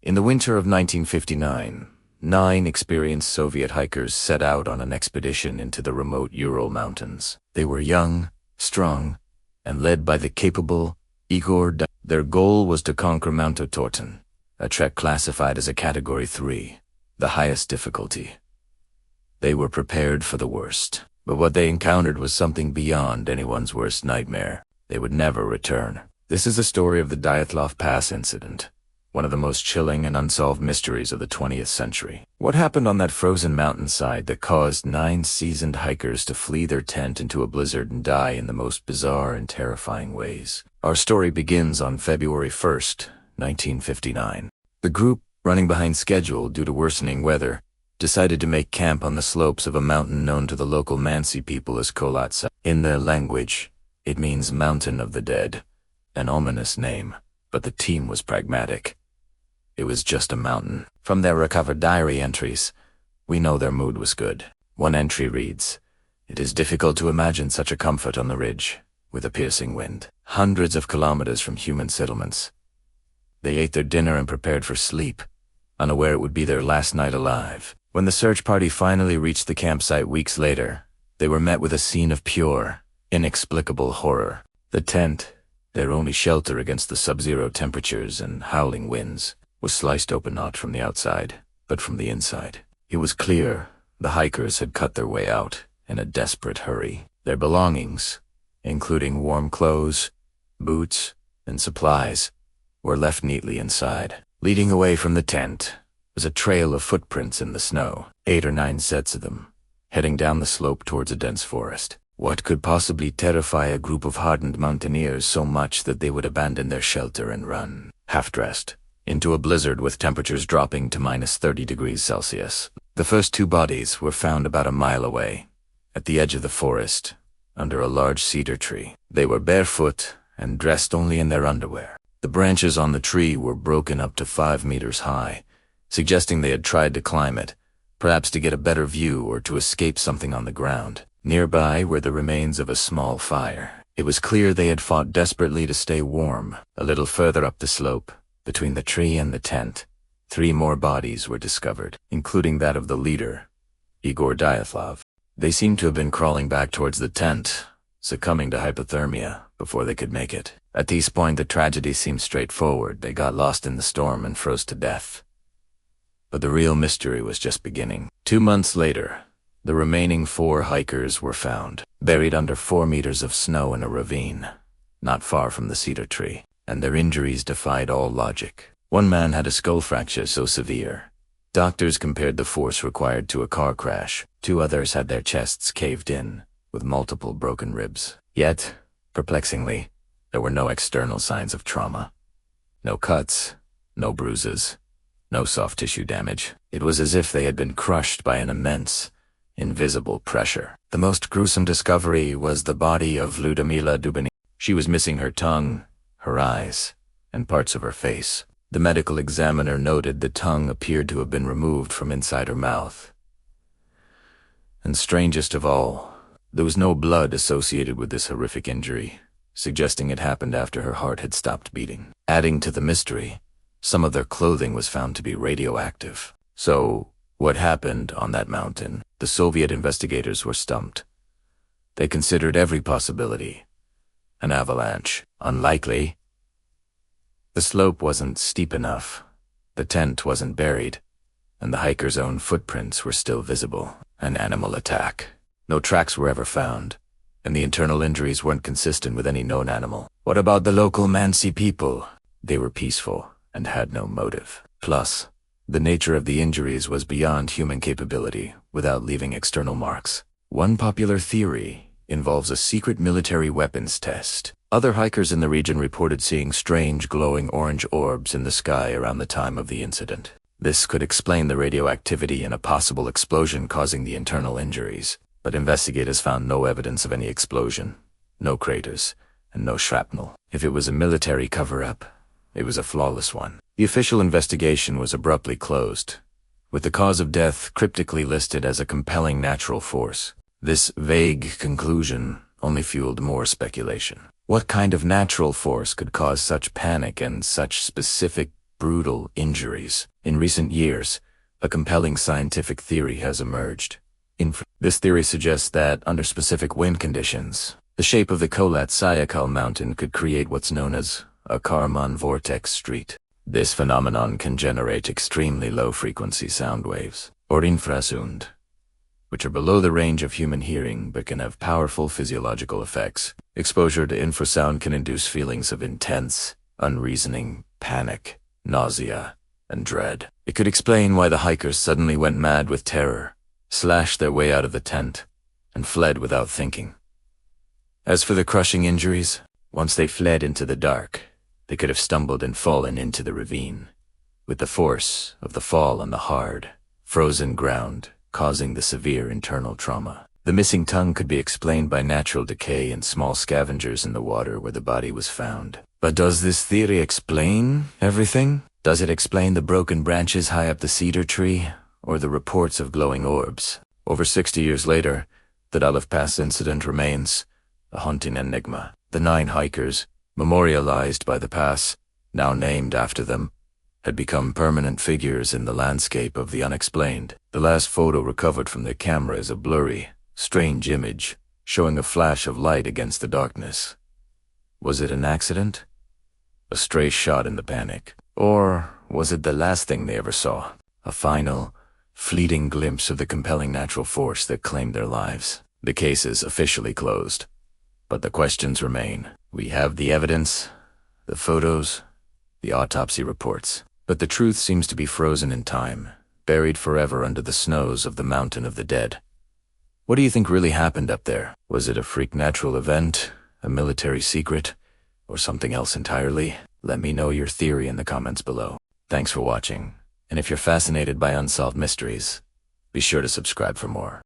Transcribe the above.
In the winter of 1959, 9 experienced Soviet hikers set out on an expedition into the remote Ural Mountains. They were young, strong, and led by the capable Igor Dyatlov. Their goal was to conquer Mount Otorten, a trek classified as a Category 3, the highest difficulty. They were prepared for the worst, but what they encountered was something beyond anyone's worst nightmare. They would never return. This is the story of the Dyatlov Pass Incident, one of the most chilling and unsolved mysteries of the 20th century. What happened on that frozen mountainside that caused 9 seasoned hikers to flee their tent into a blizzard and die in the most bizarre and terrifying ways? Our story begins on February 1st, 1959. The group, running behind schedule due to worsening weather, decided to make camp on the slopes of a mountain known to the local Mansi people as Kholat Syakhl. In their language, it means Mountain of the Dead, an ominous name, but the team was pragmatic. It was just a mountain. From their recovered diary entries, we know their mood was good. One entry reads, "It is difficult to imagine such a comfort on the ridge, with a piercing wind. Hundreds of kilometers from human settlements. They ate their dinner and prepared for sleep, unaware it would be their last night alive." When the search party finally reached the campsite weeks later, they were met with a scene of pure, inexplicable horror. The tent, their only shelter against the sub-zero temperatures and howling winds, was sliced open not from the outside, but from the inside. It was clear the hikers had cut their way out in a desperate hurry. Their belongings, including warm clothes, boots, and supplies, were left neatly inside. Leading away from the tent was a trail of footprints in the snow, 8 or 9 sets of them, heading down the slope towards a dense forest. What could possibly terrify a group of hardened mountaineers so much that they would abandon their shelter and run, half-dressed, into a blizzard with temperatures dropping to -30 degrees Celsius? The first 2 bodies were found about a mile away, at the edge of the forest, under a large cedar tree. They were barefoot and dressed only in their underwear. The branches on the tree were broken up to 5 meters high, suggesting they had tried to climb it, perhaps to get a better view or to escape something on the ground. Nearby were the remains of a small fire. It was clear they had fought desperately to stay warm. A little further up the slope, between the tree and the tent, 3 more bodies were discovered, including that of the leader, Igor Dyatlov. They seemed to have been crawling back towards the tent, succumbing to hypothermia before they could make it. At this point, the tragedy seemed straightforward. They got lost in the storm and froze to death. But the real mystery was just beginning. 2 months later, the remaining 4 hikers were found, buried under 4 meters of snow in a ravine, not far from the cedar tree, and their injuries defied all logic. One man had a skull fracture so severe, doctors compared the force required to a car crash. 2 others had their chests caved in, with multiple broken ribs. Yet, perplexingly, there were no external signs of trauma. No cuts, no bruises, no soft tissue damage. It was as if they had been crushed by an immense, invisible pressure. The most gruesome discovery was the body of Ludmila Dubiny. She was missing her tongue, her eyes, and parts of her face. The medical examiner noted the tongue appeared to have been removed from inside her mouth. And strangest of all, there was no blood associated with this horrific injury, suggesting it happened after her heart had stopped beating. Adding to the mystery, some of their clothing was found to be radioactive. So, what happened on that mountain? The Soviet investigators were stumped. They considered every possibility. An avalanche. Unlikely. The slope wasn't steep enough. The tent wasn't buried. And the hikers' own footprints were still visible. An animal attack. No tracks were ever found, and the internal injuries weren't consistent with any known animal. What about the local Mansi people? They were peaceful and had no motive. Plus, the nature of the injuries was beyond human capability without leaving external marks. One popular theory involves a secret military weapons test. Other hikers in the region reported seeing strange glowing orange orbs in the sky around the time of the incident. This could explain the radioactivity in a possible explosion causing the internal injuries, but investigators found no evidence of any explosion, no craters, and no shrapnel. If it was a military cover-up, it was a flawless one. The official investigation was abruptly closed, with the cause of death cryptically listed as a compelling natural force. This vague conclusion only fueled more speculation. What kind of natural force could cause such panic and such specific brutal injuries. In recent years, a compelling scientific theory has emerged. This theory suggests that, under specific wind conditions, the shape of the Kholat Syakhl mountain could create what's known as a Kármán vortex street. This phenomenon can generate extremely low-frequency sound waves, or infrasound, which are below the range of human hearing but can have powerful physiological effects. Exposure to infrasound can induce feelings of intense, unreasoning panic, nausea, and dread. It could explain why the hikers suddenly went mad with terror, slashed their way out of the tent, and fled without thinking. As for the crushing injuries, once they fled into the dark, they could have stumbled and fallen into the ravine, with the force of the fall on the hard, frozen ground causing the severe internal trauma. The missing tongue could be explained by natural decay and small scavengers in the water where the body was found. But does this theory explain everything? Does it explain the broken branches high up the cedar tree, or the reports of glowing orbs? Over 60 years later, the Dyatlov Pass Incident remains a haunting enigma. The 9 hikers, memorialized by the pass, now named after them, had become permanent figures in the landscape of the unexplained. The last photo recovered from their camera is a blurry, strange image, showing a flash of light against the darkness. Was it an accident? A stray shot in the panic? Or was it the last thing they ever saw? A final, fleeting glimpse of the compelling natural force that claimed their lives? The case is officially closed, but the questions remain. We have the evidence, the photos, the autopsy reports, but the truth seems to be frozen in time, buried forever under the snows of the Mountain of the Dead. What do you think really happened up there? Was it a freak natural event, a military secret, or something else entirely? Let me know your theory in the comments below. Thanks for watching, and if you're fascinated by unsolved mysteries, be sure to subscribe for more.